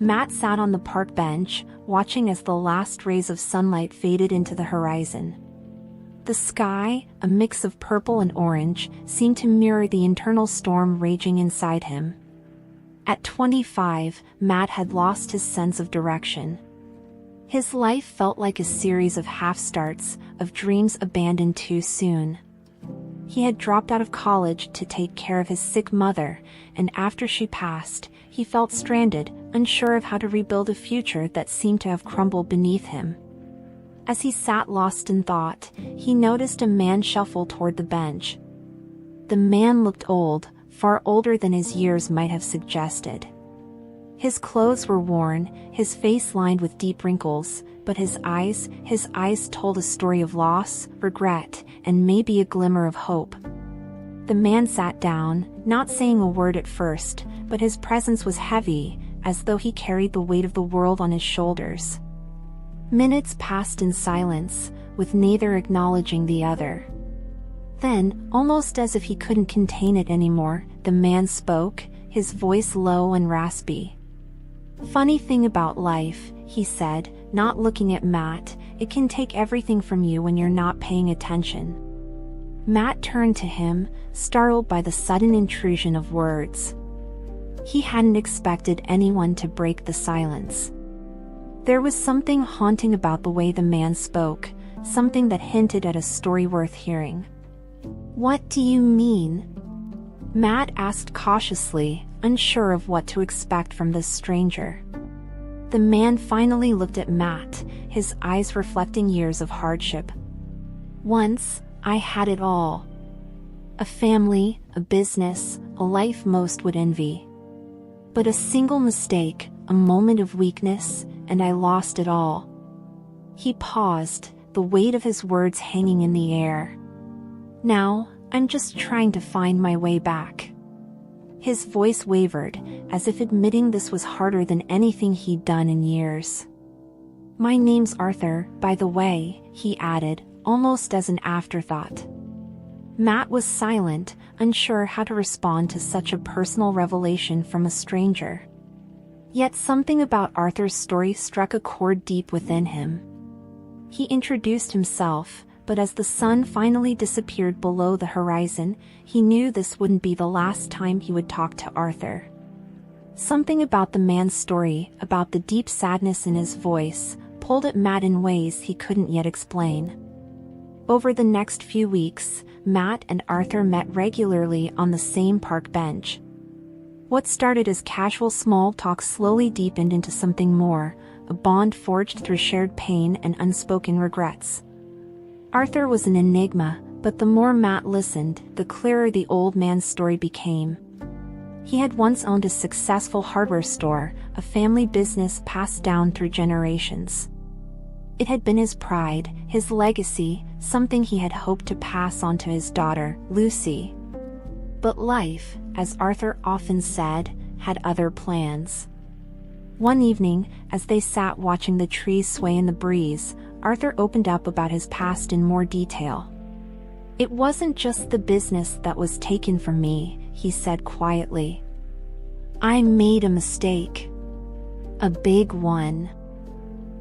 Matt sat on the park bench, watching as the last rays of sunlight faded into the horizon. The sky, a mix of purple and orange, seemed to mirror the internal storm raging inside him. At 25, Matt had lost his sense of direction. His life felt like a series of half-starts, of dreams abandoned too soon. He had dropped out of college to take care of his sick mother, and after she passed, he felt stranded, unsure of how to rebuild a future that seemed to have crumbled beneath him. As he sat lost in thought, he noticed a man shuffle toward the bench. The man looked old, far older than his years might have suggested. His clothes were worn, his face lined with deep wrinkles, but his eyes told a story of loss, regret, and maybe a glimmer of hope. The man sat down, not saying a word at first, but his presence was heavy, as though he carried the weight of the world on his shoulders. Minutes passed in silence, with neither acknowledging the other. Then, almost as if he couldn't contain it anymore, the man spoke, his voice low and raspy. "Funny thing about life," he said, not looking at Matt, "it can take everything from you when you're not paying attention." Matt turned to him, startled by the sudden intrusion of words. He hadn't expected anyone to break the silence. There was something haunting about the way the man spoke, something that hinted at a story worth hearing. "What do you mean?" Matt asked cautiously, unsure of what to expect from this stranger. The man finally looked at Matt, his eyes reflecting years of hardship. "Once, I had it all. A family, a business, a life most would envy. But a single mistake, a moment of weakness, and I lost it all." He paused, the weight of his words hanging in the air. "Now, I'm just trying to find my way back." His voice wavered, as if admitting this was harder than anything he'd done in years. "My name's Arthur, by the way," he added, almost as an afterthought. Matt was silent, unsure how to respond to such a personal revelation from a stranger. Yet something about Arthur's story struck a chord deep within him. He introduced himself, but as the sun finally disappeared below the horizon, he knew this wouldn't be the last time he would talk to Arthur. Something about the man's story, about the deep sadness in his voice, pulled at Matt in ways he couldn't yet explain. Over the next few weeks, Matt and Arthur met regularly on the same park bench. What started as casual small talk slowly deepened into something more, a bond forged through shared pain and unspoken regrets. Arthur was an enigma, but the more Matt listened, the clearer the old man's story became. He had once owned a successful hardware store, a family business passed down through generations. It had been his pride, his legacy, something he had hoped to pass on to his daughter, Lucy. But life, as Arthur often said, had other plans. One evening, as they sat watching the trees sway in the breeze, Arthur opened up about his past in more detail. "It wasn't just the business that was taken from me," he said quietly. "I made a mistake. A big one.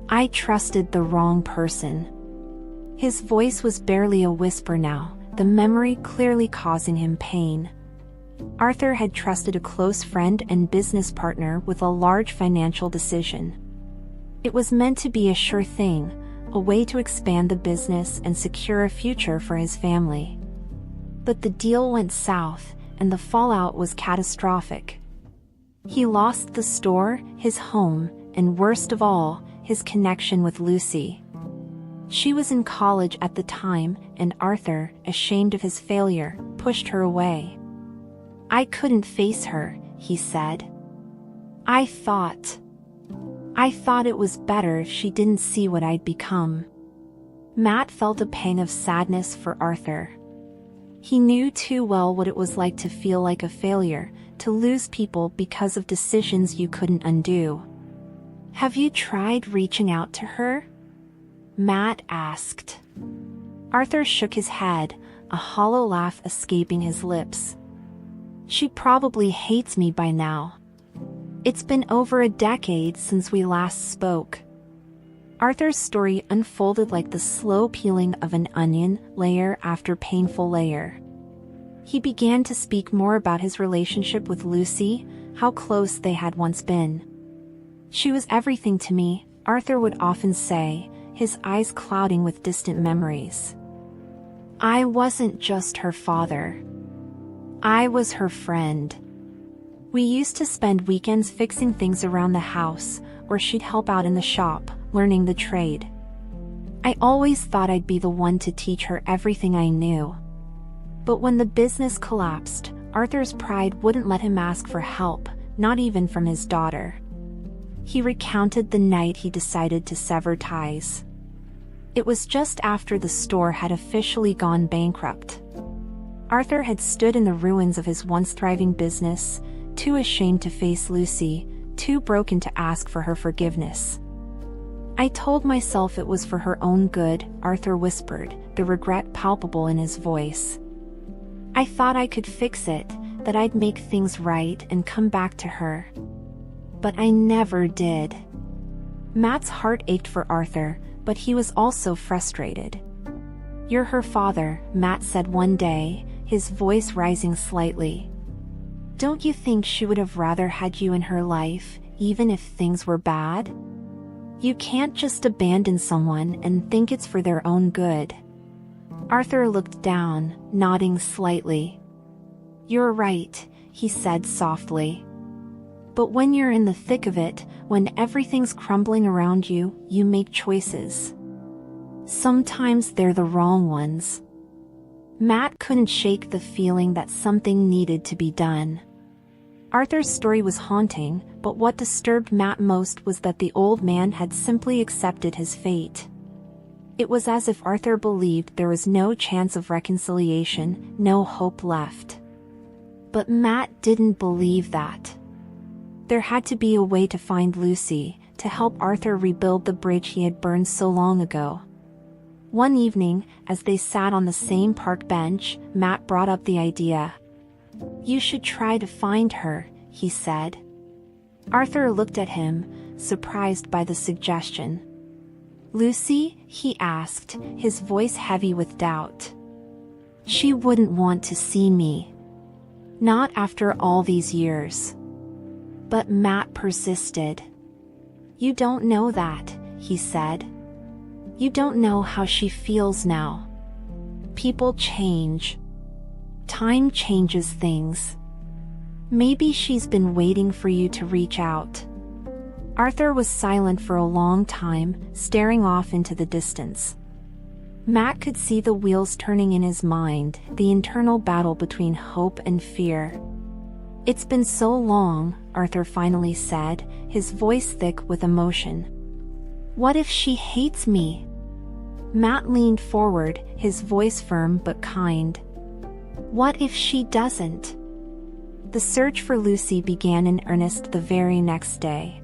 I trusted the wrong person." His voice was barely a whisper now, the memory clearly causing him pain. Arthur had trusted a close friend and business partner with a large financial decision. It was meant to be a sure thing, a way to expand the business and secure a future for his family. But the deal went south, and the fallout was catastrophic. He lost the store, his home, and worst of all, his connection with Lucy. She was in college at the time, and Arthur, ashamed of his failure, pushed her away. "I couldn't face her," he said. I thought it was better if she didn't see what I'd become." Matt felt a pang of sadness for Arthur. He knew too well what it was like to feel like a failure, to lose people because of decisions you couldn't undo. "Have you tried reaching out to her?" Matt asked. Arthur shook his head, a hollow laugh escaping his lips. "She probably hates me by now." It's been over a decade since we last spoke. Arthur's story unfolded like the slow peeling of an onion, layer after painful layer. He began to speak more about his relationship with Lucy, how close they had once been. "She was everything to me," Arthur would often say, his eyes clouding with distant memories. "I wasn't just her father. I was her friend. We used to spend weekends fixing things around the house, or she'd help out in the shop, learning the trade. I always thought I'd be the one to teach her everything I knew. But when the business collapsed, Arthur's pride wouldn't let him ask for help, not even from his daughter. He recounted the night he decided to sever ties. It was just after the store had officially gone bankrupt. Arthur had stood in the ruins of his once thriving business, too ashamed to face Lucy, too broken to ask for her forgiveness. "I told myself it was for her own good," Arthur whispered, the regret palpable in his voice. "I thought I could fix it, that I'd make things right and come back to her. But I never did." Matt's heart ached for Arthur, but he was also frustrated. "You're her father," Matt said one day, his voice rising slightly. "Don't you think she would have rather had you in her life, even if things were bad? You can't just abandon someone and think it's for their own good." Arthur looked down, nodding slightly. "You're right," he said softly. "But when you're in the thick of it, when everything's crumbling around you, you make choices. Sometimes they're the wrong ones." Matt couldn't shake the feeling that something needed to be done. Arthur's story was haunting, but what disturbed Matt most was that the old man had simply accepted his fate. It was as if Arthur believed there was no chance of reconciliation, no hope left. But Matt didn't believe that. There had to be a way to find Lucy, to help Arthur rebuild the bridge he had burned so long ago. One evening, as they sat on the same park bench, Matt brought up the idea. "You should try to find her," he said. Arthur looked at him, surprised by the suggestion. "Lucy?" he asked, his voice heavy with doubt. "She wouldn't want to see me. Not after all these years." But Matt persisted. "You don't know that," he said. "You don't know how she feels now. People change. Time changes things. Maybe she's been waiting for you to reach out." Arthur was silent for a long time, staring off into the distance. Matt could see the wheels turning in his mind, the internal battle between hope and fear. "It's been so long," Arthur finally said, his voice thick with emotion. "What if she hates me?" Matt leaned forward, his voice firm but kind. "What if she doesn't?" The search for Lucy began in earnest the very next day.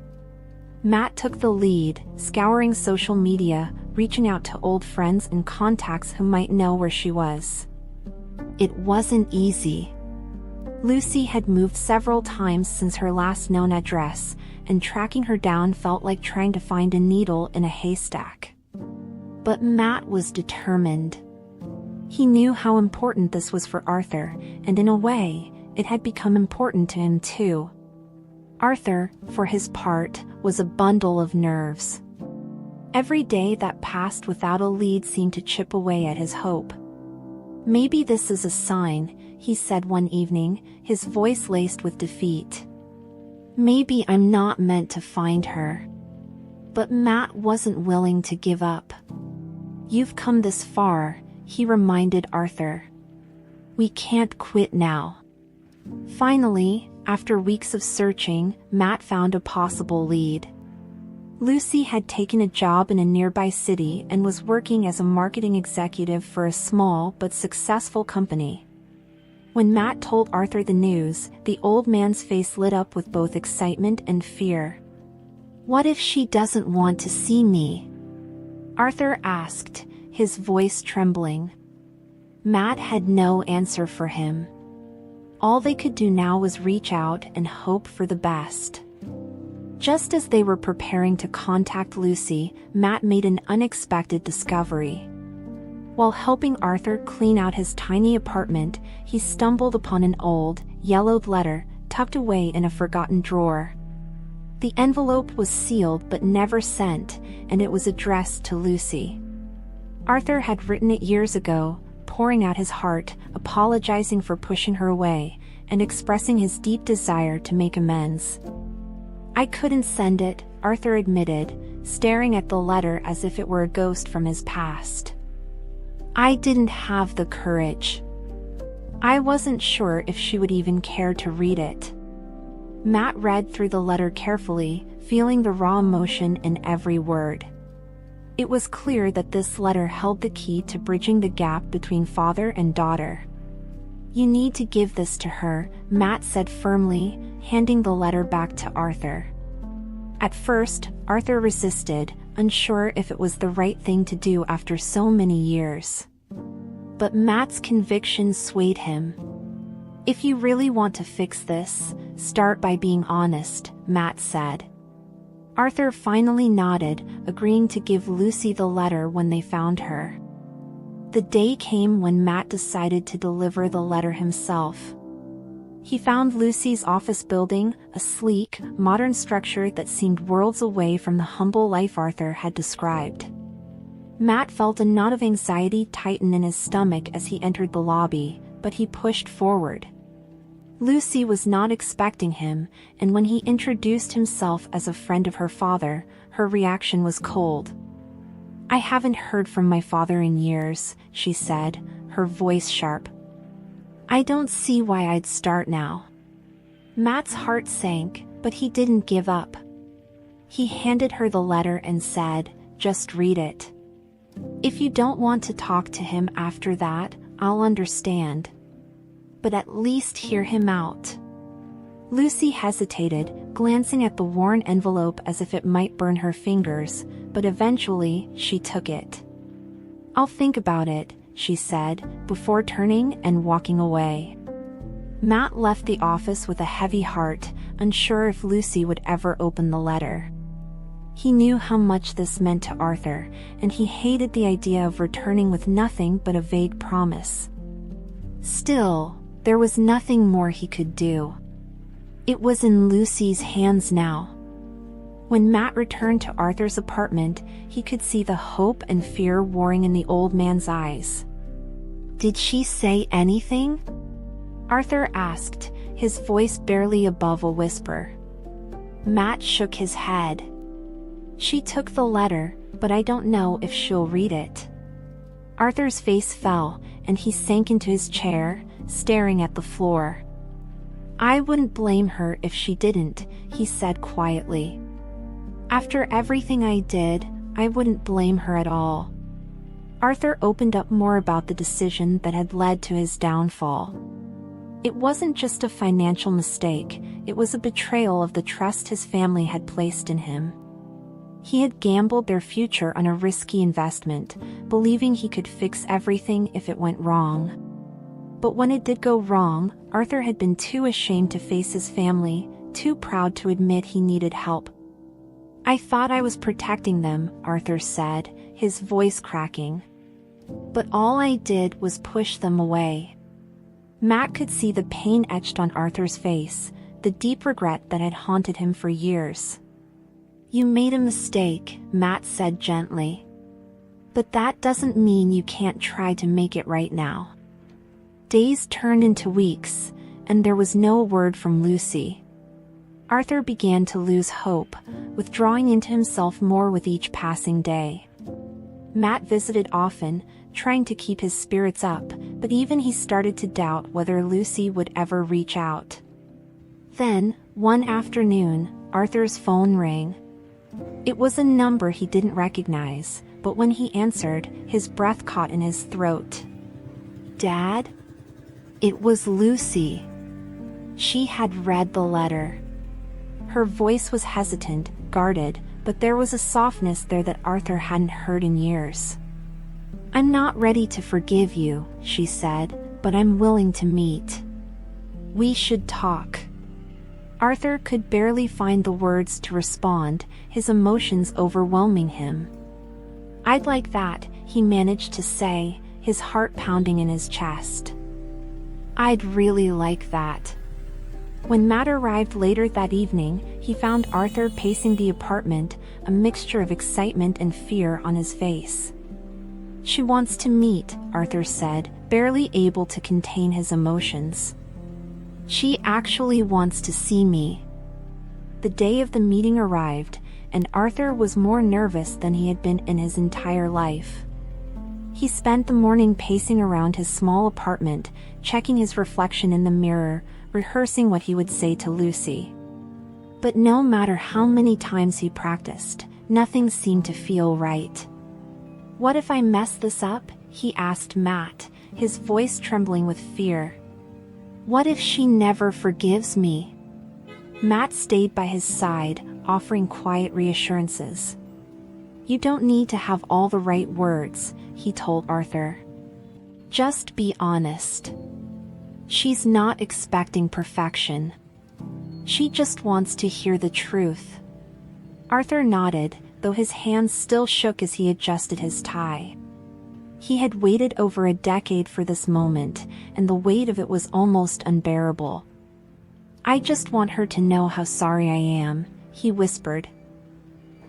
Matt took the lead, scouring social media, reaching out to old friends and contacts who might know where she was. It wasn't easy. Lucy had moved several times since her last known address, and tracking her down felt like trying to find a needle in a haystack. But Matt was determined. He knew how important this was for Arthur, and in a way, it had become important to him too. Arthur, for his part, was a bundle of nerves. Every day that passed without a lead seemed to chip away at his hope. "Maybe this is a sign," he said one evening, his voice laced with defeat. "Maybe I'm not meant to find her." But Matt wasn't willing to give up. "You've come this far," he reminded Arthur. "We can't quit now." Finally, after weeks of searching, Matt found a possible lead. Lucy had taken a job in a nearby city and was working as a marketing executive for a small but successful company. When Matt told Arthur the news, the old man's face lit up with both excitement and fear. "What if she doesn't want to see me?" Arthur asked, his voice trembling. Matt had no answer for him. All they could do now was reach out and hope for the best. Just as they were preparing to contact Lucy, Matt made an unexpected discovery. While helping Arthur clean out his tiny apartment, he stumbled upon an old, yellowed letter tucked away in a forgotten drawer. The envelope was sealed but never sent, and it was addressed to Lucy. Arthur had written it years ago, pouring out his heart, apologizing for pushing her away, and expressing his deep desire to make amends. "I couldn't send it," Arthur admitted, staring at the letter as if it were a ghost from his past. "I didn't have the courage. I wasn't sure if she would even care to read it." Matt read through the letter carefully, feeling the raw emotion in every word. It was clear that this letter held the key to bridging the gap between father and daughter. "You need to give this to her," Matt said firmly, handing the letter back to Arthur. At first, Arthur resisted, unsure if it was the right thing to do after so many years. But Matt's conviction swayed him. "If you really want to fix this, start by being honest," Matt said. Arthur finally nodded, agreeing to give Lucy the letter when they found her. The day came when Matt decided to deliver the letter himself. He found Lucy's office building, a sleek, modern structure that seemed worlds away from the humble life Arthur had described. Matt felt a knot of anxiety tighten in his stomach as he entered the lobby, but he pushed forward. Lucy was not expecting him, and when he introduced himself as a friend of her father, her reaction was cold. "I haven't heard from my father in years," she said, her voice sharp. "I don't see why I'd start now." Matt's heart sank, but he didn't give up. He handed her the letter and said, "Just read it. If you don't want to talk to him after that, I'll understand. But at least hear him out." Lucy hesitated, glancing at the worn envelope as if it might burn her fingers, but eventually, she took it. "I'll think about it," she said, before turning and walking away. Matt left the office with a heavy heart, unsure if Lucy would ever open the letter. He knew how much this meant to Arthur, and he hated the idea of returning with nothing but a vague promise. Still, there was nothing more he could do. It was in Lucy's hands now. When Matt returned to Arthur's apartment, he could see the hope and fear warring in the old man's eyes. "Did she say anything?" Arthur asked, his voice barely above a whisper. Matt shook his head. "She took the letter, but I don't know if she'll read it." Arthur's face fell, and he sank into his chair, staring at the floor. "I wouldn't blame her if she didn't," he said quietly. "After everything I did, I wouldn't blame her at all." Arthur opened up more about the decision that had led to his downfall. It wasn't just a financial mistake, it was a betrayal of the trust his family had placed in him. He had gambled their future on a risky investment, believing he could fix everything if it went wrong. But when it did go wrong, Arthur had been too ashamed to face his family, too proud to admit he needed help. "I thought I was protecting them," Arthur said, his voice cracking. "But all I did was push them away." Matt could see the pain etched on Arthur's face, the deep regret that had haunted him for years. "You made a mistake," Matt said gently. "But that doesn't mean you can't try to make it right now." Days turned into weeks, and there was no word from Lucy. Arthur began to lose hope, withdrawing into himself more with each passing day. Matt visited often, trying to keep his spirits up, but even he started to doubt whether Lucy would ever reach out. Then, one afternoon, Arthur's phone rang. It was a number he didn't recognize, but when he answered, his breath caught in his throat. "Dad?" It was Lucy. She had read the letter. Her voice was hesitant, guarded, but there was a softness there that Arthur hadn't heard in years. "I'm not ready to forgive you," she said, "but I'm willing to meet. We should talk." Arthur could barely find the words to respond, his emotions overwhelming him. "I'd like that," he managed to say, his heart pounding in his chest. "I'd really like that." When Matt arrived later that evening, he found Arthur pacing the apartment, a mixture of excitement and fear on his face. "She wants to meet," Arthur said, barely able to contain his emotions. "She actually wants to see me." The day of the meeting arrived, and Arthur was more nervous than he had been in his entire life. He spent the morning pacing around his small apartment, checking his reflection in the mirror, rehearsing what he would say to Lucy. But no matter how many times he practiced, nothing seemed to feel right. "What if I mess this up?" he asked Matt, his voice trembling with fear. "What if she never forgives me?" Matt stayed by his side, offering quiet reassurances. "You don't need to have all the right words," he told Arthur. "Just be honest. She's not expecting perfection. She just wants to hear the truth." Arthur nodded, though his hands still shook as he adjusted his tie. He had waited over a decade for this moment, and the weight of it was almost unbearable. "I just want her to know how sorry I am," he whispered.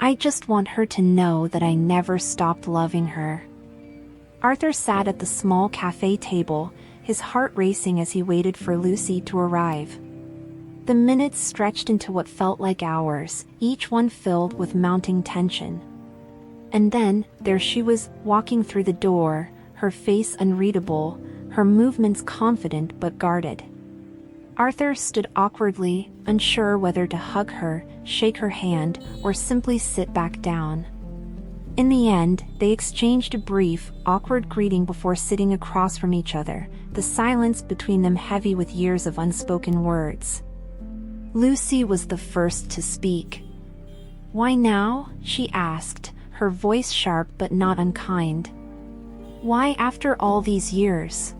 "I just want her to know that I never stopped loving her." Arthur sat at the small cafe table, his heart racing as he waited for Lucy to arrive. The minutes stretched into what felt like hours, each one filled with mounting tension. And then, there she was, walking through the door, her face unreadable, her movements confident but guarded. Arthur stood awkwardly, unsure whether to hug her, shake her hand, or simply sit back down. In the end, they exchanged a brief, awkward greeting before sitting across from each other, the silence between them heavy with years of unspoken words. Lucy was the first to speak. "Why now?" she asked, her voice sharp but not unkind. "Why after all these years?"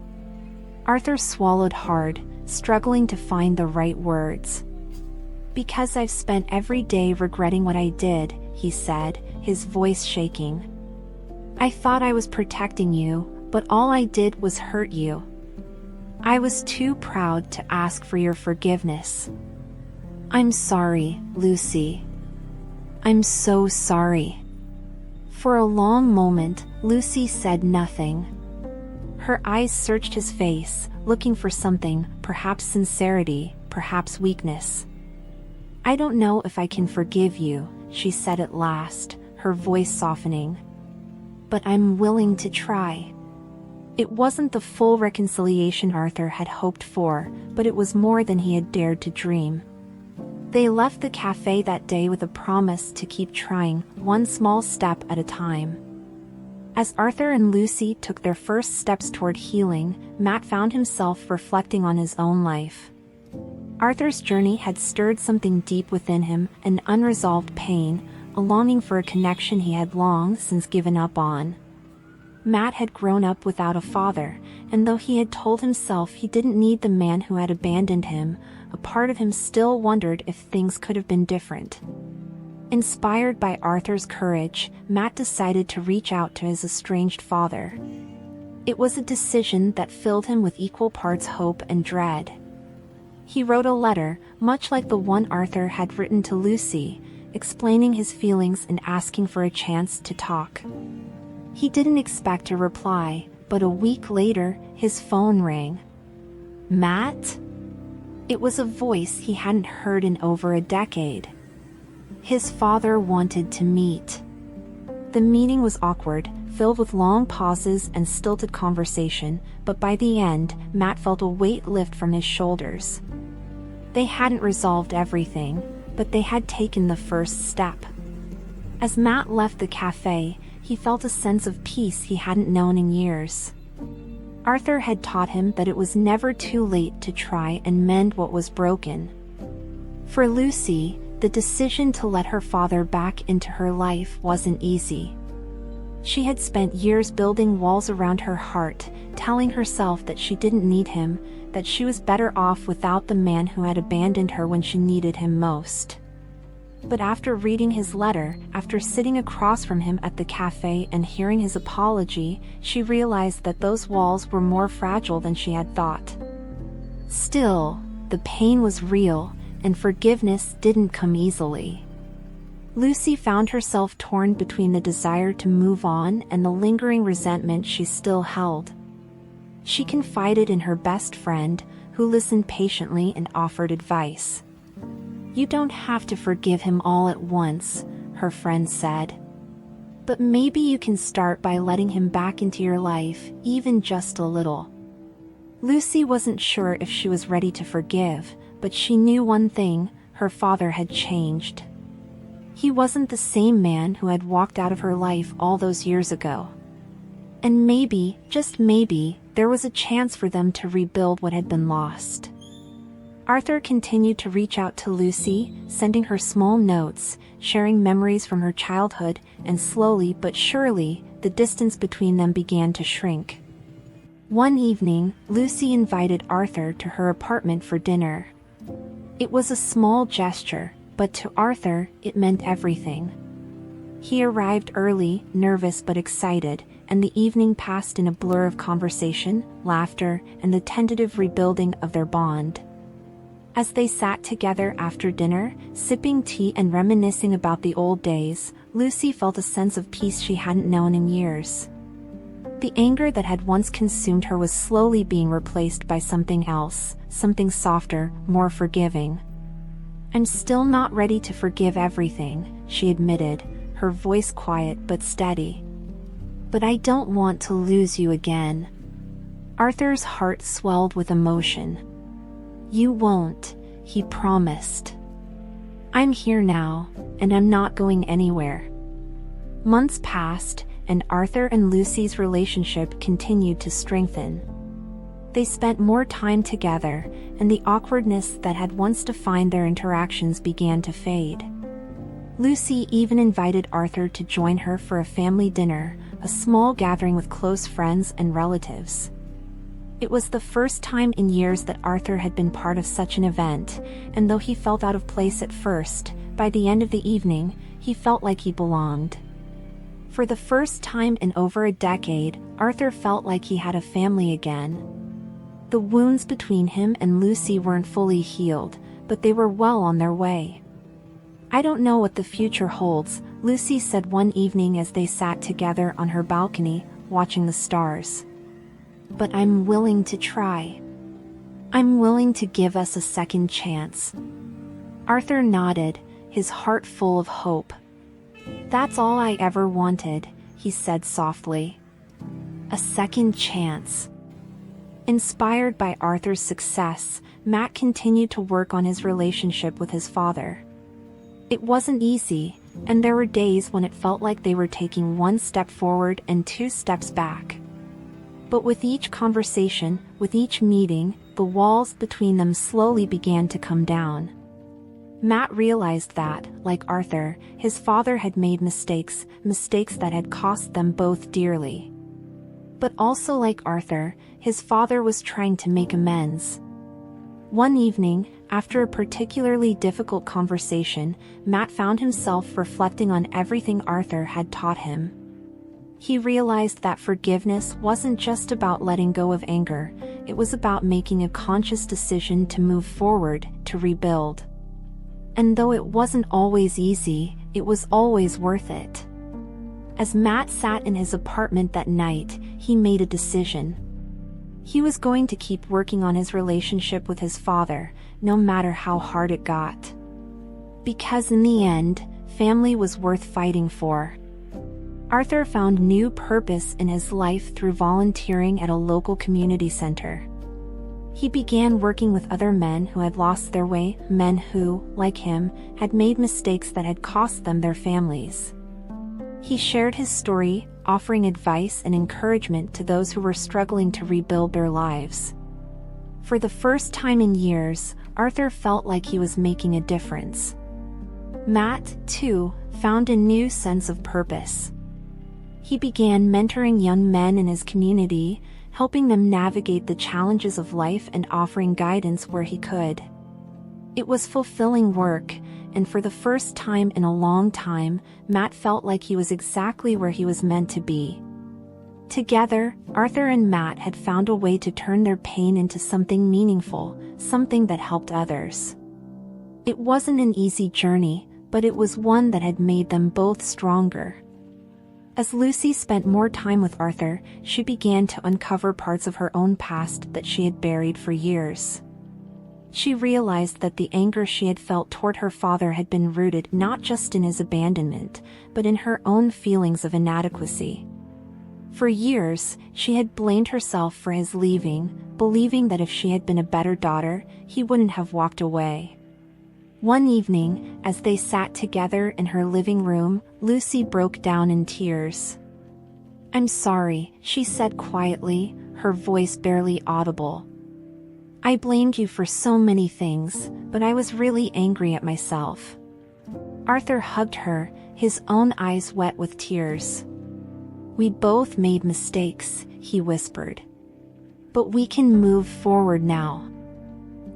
Arthur swallowed hard, struggling to find the right words. "Because I've spent every day regretting what I did," he said, his voice shaking. "I thought I was protecting you, but all I did was hurt you. I was too proud to ask for your forgiveness. I'm sorry, Lucy. I'm so sorry." For a long moment, Lucy said nothing. Her eyes searched his face, looking for something, perhaps sincerity, perhaps weakness. "I don't know if I can forgive you," she said at last, her voice softening. "But I'm willing to try." It wasn't the full reconciliation Arthur had hoped for, but it was more than he had dared to dream. They left the cafe that day with a promise to keep trying, one small step at a time. As Arthur and Lucy took their first steps toward healing, Matt found himself reflecting on his own life. Arthur's journey had stirred something deep within him, an unresolved pain, a longing for a connection he had long since given up on. Matt had grown up without a father, and though he had told himself he didn't need the man who had abandoned him, a part of him still wondered if things could have been different. Inspired by Arthur's courage, Matt decided to reach out to his estranged father. It was a decision that filled him with equal parts hope and dread. He wrote a letter, much like the one Arthur had written to Lucy, explaining his feelings and asking for a chance to talk. He didn't expect a reply, but a week later, his phone rang. "Matt?" It was a voice he hadn't heard in over a decade. His father wanted to meet. The meeting was awkward, filled with long pauses and stilted conversation, but by the end, Matt felt a weight lift from his shoulders. They hadn't resolved everything, but they had taken the first step. As Matt left the cafe, he felt a sense of peace he hadn't known in years. Arthur had taught him that it was never too late to try and mend what was broken. For Lucy, the decision to let her father back into her life wasn't easy. She had spent years building walls around her heart, telling herself that she didn't need him, that she was better off without the man who had abandoned her when she needed him most. But after reading his letter, after sitting across from him at the cafe and hearing his apology, she realized that those walls were more fragile than she had thought. Still, the pain was real, and forgiveness didn't come easily. Lucy found herself torn between the desire to move on and the lingering resentment she still held. She confided in her best friend, who listened patiently and offered advice. "You don't have to forgive him all at once," her friend said. "But maybe you can start by letting him back into your life, even just a little." Lucy wasn't sure if she was ready to forgive, but she knew one thing: her father had changed. He wasn't the same man who had walked out of her life all those years ago. And maybe, just maybe, there was a chance for them to rebuild what had been lost. Arthur continued to reach out to Lucy, sending her small notes, sharing memories from her childhood, and slowly but surely, the distance between them began to shrink. One evening, Lucy invited Arthur to her apartment for dinner. It was a small gesture, but to Arthur, it meant everything. He arrived early, nervous but excited, and the evening passed in a blur of conversation, laughter, and the tentative rebuilding of their bond. As they sat together after dinner, sipping tea and reminiscing about the old days, Lucy felt a sense of peace she hadn't known in years. The anger that had once consumed her was slowly being replaced by something else, something softer, more forgiving. "I'm still not ready to forgive everything," she admitted, her voice quiet but steady. "But I don't want to lose you again." Arthur's heart swelled with emotion. "You won't," he promised. "I'm here now, and I'm not going anywhere." Months passed, and Arthur and Lucy's relationship continued to strengthen. They spent more time together, and the awkwardness that had once defined their interactions began to fade. Lucy even invited Arthur to join her for a family dinner, a small gathering with close friends and relatives. It was the first time in years that Arthur had been part of such an event, and though he felt out of place at first, by the end of the evening, he felt like he belonged. For the first time in over a decade, Arthur felt like he had a family again. The wounds between him and Lucy weren't fully healed, but they were well on their way. "I don't know what the future holds," Lucy said one evening as they sat together on her balcony, watching the stars. "But I'm willing to try. I'm willing to give us a second chance." Arthur nodded, his heart full of hope. "That's all I ever wanted," he said softly. "A second chance." Inspired by Arthur's success, Matt continued to work on his relationship with his father. It wasn't easy, and there were days when it felt like they were taking one step forward and two steps back. But with each conversation, with each meeting, the walls between them slowly began to come down. Matt realized that, like Arthur, his father had made mistakes that had cost them both dearly. But also like Arthur, his father was trying to make amends. One evening, after a particularly difficult conversation, Matt found himself reflecting on everything Arthur had taught him. He realized that forgiveness wasn't just about letting go of anger, it was about making a conscious decision to move forward, to rebuild. And though it wasn't always easy, it was always worth it. As Matt sat in his apartment that night, he made a decision. He was going to keep working on his relationship with his father, no matter how hard it got. Because in the end, family was worth fighting for. Arthur found new purpose in his life through volunteering at a local community center. He began working with other men who had lost their way, men who, like him, had made mistakes that had cost them their families. He shared his story, offering advice and encouragement to those who were struggling to rebuild their lives. For the first time in years, Arthur felt like he was making a difference. Matt, too, found a new sense of purpose. He began mentoring young men in his community, helping them navigate the challenges of life and offering guidance where he could. It was fulfilling work, and for the first time in a long time, Matt felt like he was exactly where he was meant to be. Together, Arthur and Matt had found a way to turn their pain into something meaningful, something that helped others. It wasn't an easy journey, but it was one that had made them both stronger. As Lucy spent more time with Arthur, she began to uncover parts of her own past that she had buried for years. She realized that the anger she had felt toward her father had been rooted not just in his abandonment, but in her own feelings of inadequacy. For years, she had blamed herself for his leaving, believing that if she had been a better daughter, he wouldn't have walked away. One evening, as they sat together in her living room, Lucy broke down in tears. "I'm sorry," she said quietly, her voice barely audible. "I blamed you for so many things, but I was really angry at myself." Arthur hugged her, his own eyes wet with tears. "We both made mistakes," he whispered. "But we can move forward now."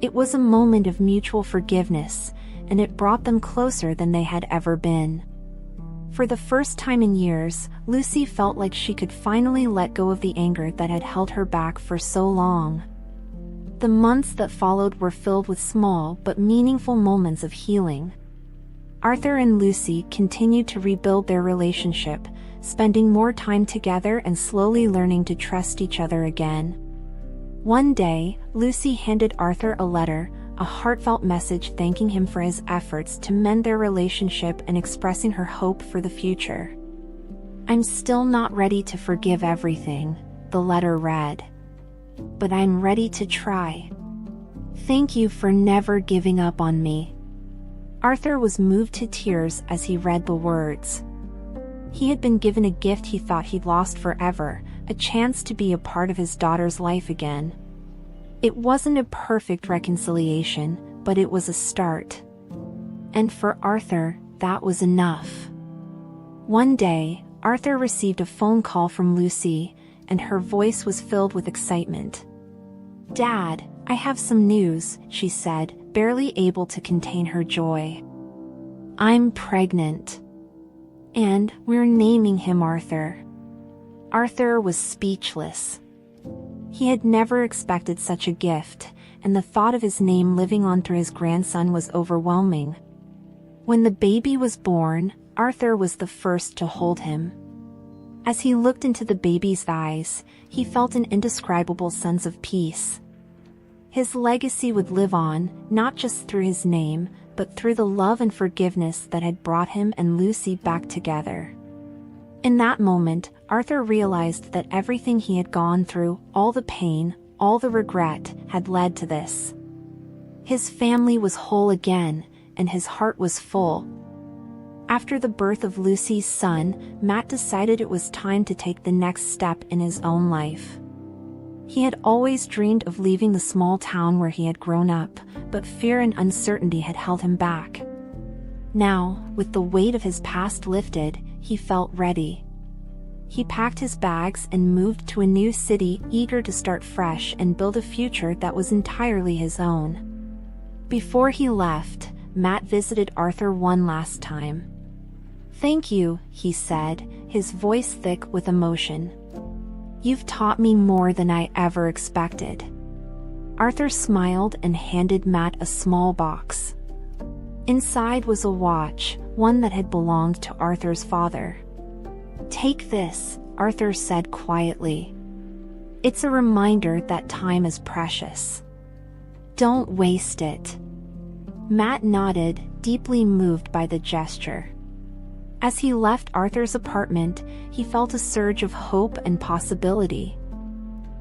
It was a moment of mutual forgiveness, and it brought them closer than they had ever been. For the first time in years, Lucy felt like she could finally let go of the anger that had held her back for so long. The months that followed were filled with small but meaningful moments of healing. Arthur and Lucy continued to rebuild their relationship, spending more time together and slowly learning to trust each other again. One day, Lucy handed Arthur a letter, a heartfelt message thanking him for his efforts to mend their relationship and expressing her hope for the future. "I'm still not ready to forgive everything," the letter read. "But I'm ready to try. Thank you for never giving up on me." Arthur was moved to tears as he read the words. He had been given a gift he thought he'd lost forever, a chance to be a part of his daughter's life again. It wasn't a perfect reconciliation, but it was a start. And for Arthur, that was enough. One day, Arthur received a phone call from Lucy, and her voice was filled with excitement. "Dad, I have some news," she said, barely able to contain her joy. "I'm pregnant. And we're naming him Arthur." Arthur was speechless. He had never expected such a gift, and the thought of his name living on through his grandson was overwhelming. When the baby was born, Arthur was the first to hold him. As he looked into the baby's eyes, he felt an indescribable sense of peace. His legacy would live on, not just through his name, but through the love and forgiveness that had brought him and Lucy back together. In that moment, Arthur realized that everything he had gone through, all the pain, all the regret, had led to this. His family was whole again, and his heart was full. After the birth of Lucy's son, Matt decided it was time to take the next step in his own life. He had always dreamed of leaving the small town where he had grown up, but fear and uncertainty had held him back. Now, with the weight of his past lifted, he felt ready. He packed his bags and moved to a new city, eager to start fresh and build a future that was entirely his own. Before he left, Matt visited Arthur one last time. "Thank you," he said, his voice thick with emotion. "You've taught me more than I ever expected." Arthur smiled and handed Matt a small box. Inside was a watch, one that had belonged to Arthur's father. "Take this," Arthur said quietly. "It's a reminder that time is precious. Don't waste it." Matt nodded, deeply moved by the gesture. As he left Arthur's apartment, he felt a surge of hope and possibility.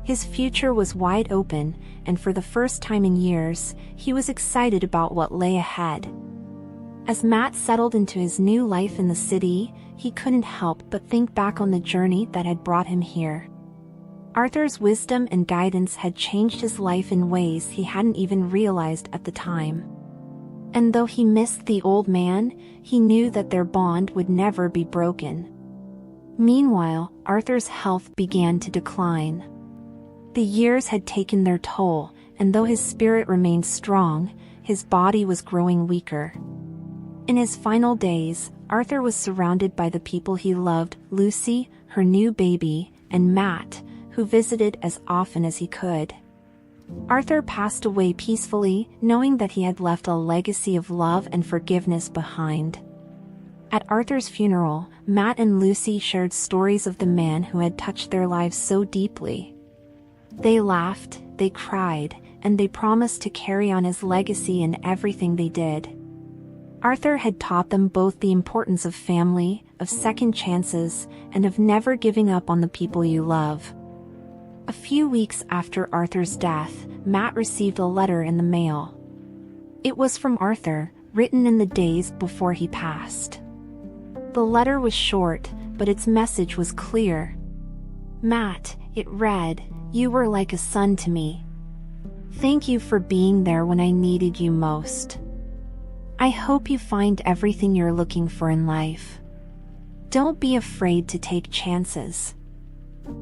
His future was wide open, and for the first time in years, he was excited about what lay ahead. As Matt settled into his new life in the city, he couldn't help but think back on the journey that had brought him here. Arthur's wisdom and guidance had changed his life in ways he hadn't even realized at the time. And though he missed the old man, he knew that their bond would never be broken. Meanwhile, Arthur's health began to decline. The years had taken their toll, and though his spirit remained strong, his body was growing weaker. In his final days, Arthur was surrounded by the people he loved, Lucy, her new baby, and Matt, who visited as often as he could. Arthur passed away peacefully, knowing that he had left a legacy of love and forgiveness behind. At Arthur's funeral, Matt and Lucy shared stories of the man who had touched their lives so deeply. They laughed, they cried, and they promised to carry on his legacy in everything they did. Arthur had taught them both the importance of family, of second chances, and of never giving up on the people you love. A few weeks after Arthur's death, Matt received a letter in the mail. It was from Arthur, written in the days before he passed. The letter was short, but its message was clear. Matt, it read, "You were like a son to me. Thank you for being there when I needed you most. I hope you find everything you're looking for in life. Don't be afraid to take chances.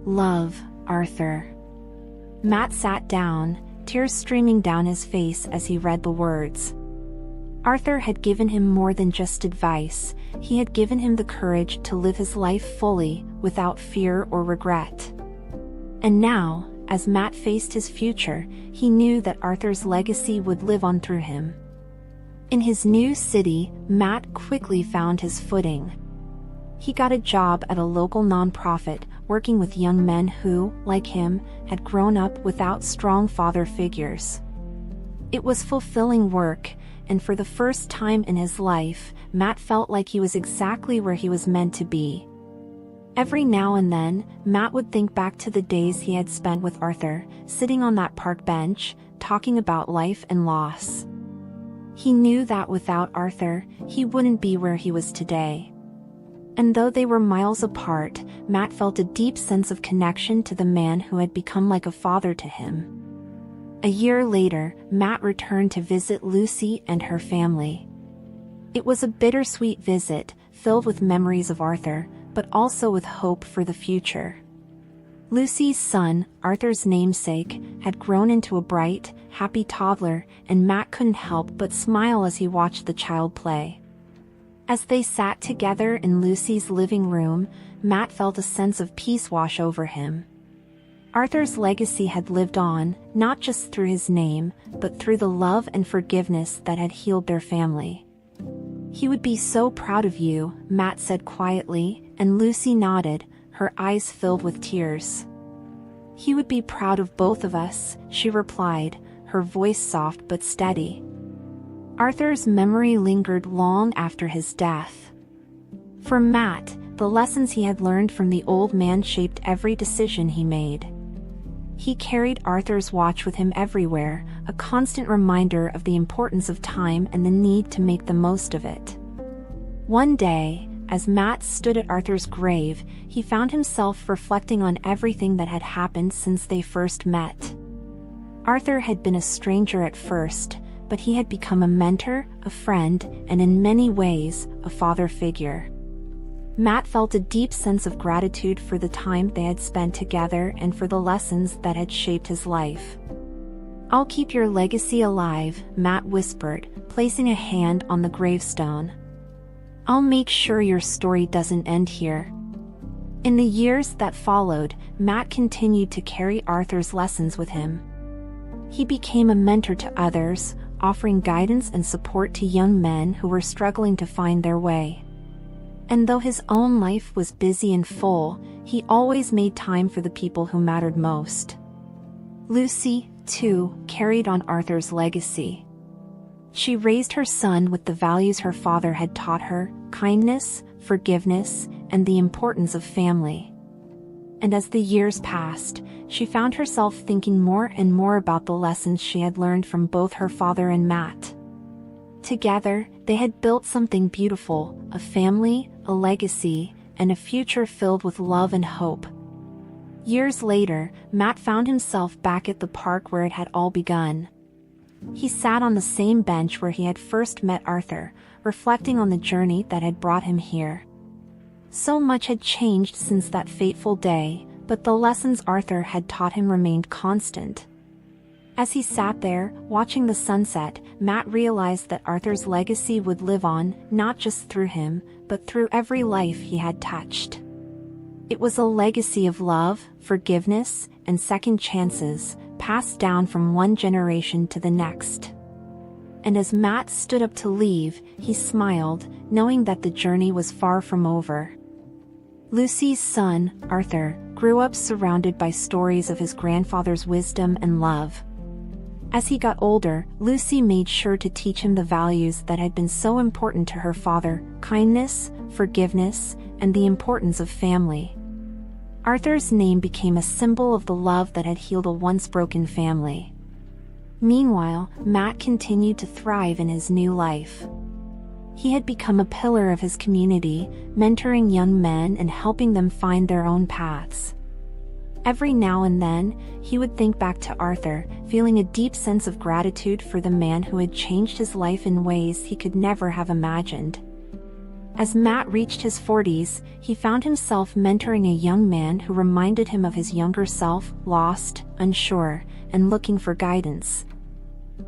Love, Arthur." Matt sat down, tears streaming down his face as he read the words. Arthur had given him more than just advice. He had given him the courage to live his life fully, without fear or regret. And now, as Matt faced his future, he knew that Arthur's legacy would live on through him. In his new city, Matt quickly found his footing. He got a job at a local nonprofit, working with young men who, like him, had grown up without strong father figures. It was fulfilling work, and for the first time in his life, Matt felt like he was exactly where he was meant to be. Every now and then, Matt would think back to the days he had spent with Arthur, sitting on that park bench, talking about life and loss. He knew that without Arthur, he wouldn't be where he was today. And though they were miles apart, Matt felt a deep sense of connection to the man who had become like a father to him. A year later, Matt returned to visit Lucy and her family. It was a bittersweet visit, filled with memories of Arthur, but also with hope for the future. Lucy's son, Arthur's namesake, had grown into a bright, happy toddler, and Matt couldn't help but smile as he watched the child play. As they sat together in Lucy's living room, Matt felt a sense of peace wash over him. Arthur's legacy had lived on, not just through his name, but through the love and forgiveness that had healed their family. "He would be so proud of you," Matt said quietly, and Lucy nodded, her eyes filled with tears. "He would be proud of both of us," she replied, her voice soft but steady. Arthur's memory lingered long after his death. For Matt, the lessons he had learned from the old man shaped every decision he made. He carried Arthur's watch with him everywhere, a constant reminder of the importance of time and the need to make the most of it. One day, as Matt stood at Arthur's grave, he found himself reflecting on everything that had happened since they first met. Arthur had been a stranger at first, but he had become a mentor, a friend, and in many ways, a father figure. Matt felt a deep sense of gratitude for the time they had spent together and for the lessons that had shaped his life. "I'll keep your legacy alive," Matt whispered, placing a hand on the gravestone. "I'll make sure your story doesn't end here." In the years that followed, Matt continued to carry Arthur's lessons with him. He became a mentor to others, offering guidance and support to young men who were struggling to find their way. And though his own life was busy and full, he always made time for the people who mattered most. Lucy, too, carried on Arthur's legacy. She raised her son with the values her father had taught her: kindness, forgiveness, and the importance of family. And as the years passed, she found herself thinking more and more about the lessons she had learned from both her father and Matt. Together, they had built something beautiful: a family, a legacy, and a future filled with love and hope. Years later, Matt found himself back at the park where it had all begun. He sat on the same bench where he had first met Arthur, reflecting on the journey that had brought him here. So much had changed since that fateful day, but the lessons Arthur had taught him remained constant. As he sat there, watching the sunset, Matt realized that Arthur's legacy would live on, not just through him, but through every life he had touched. It was a legacy of love, forgiveness, and second chances, passed down from one generation to the next. And as Matt stood up to leave, he smiled, knowing that the journey was far from over. Lucy's son, Arthur, grew up surrounded by stories of his grandfather's wisdom and love. As he got older, Lucy made sure to teach him the values that had been so important to her father: kindness, forgiveness, and the importance of family. Arthur's name became a symbol of the love that had healed a once broken family. Meanwhile, Matt continued to thrive in his new life. He had become a pillar of his community, mentoring young men and helping them find their own paths. Every now and then, he would think back to Arthur, feeling a deep sense of gratitude for the man who had changed his life in ways he could never have imagined. As Matt reached his 40s, he found himself mentoring a young man who reminded him of his younger self, lost, unsure, and looking for guidance.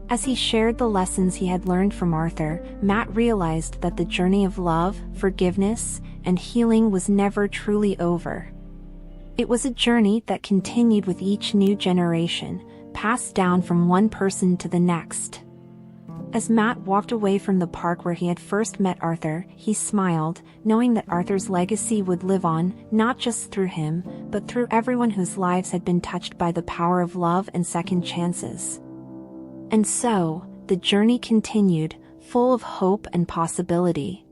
As he shared the lessons he had learned from Arthur, Matt realized that the journey of love, forgiveness, and healing was never truly over. It was a journey that continued with each new generation, passed down from one person to the next. As Matt walked away from the park where he had first met Arthur, he smiled, knowing that Arthur's legacy would live on, not just through him, but through everyone whose lives had been touched by the power of love and second chances. And so, the journey continued, full of hope and possibility.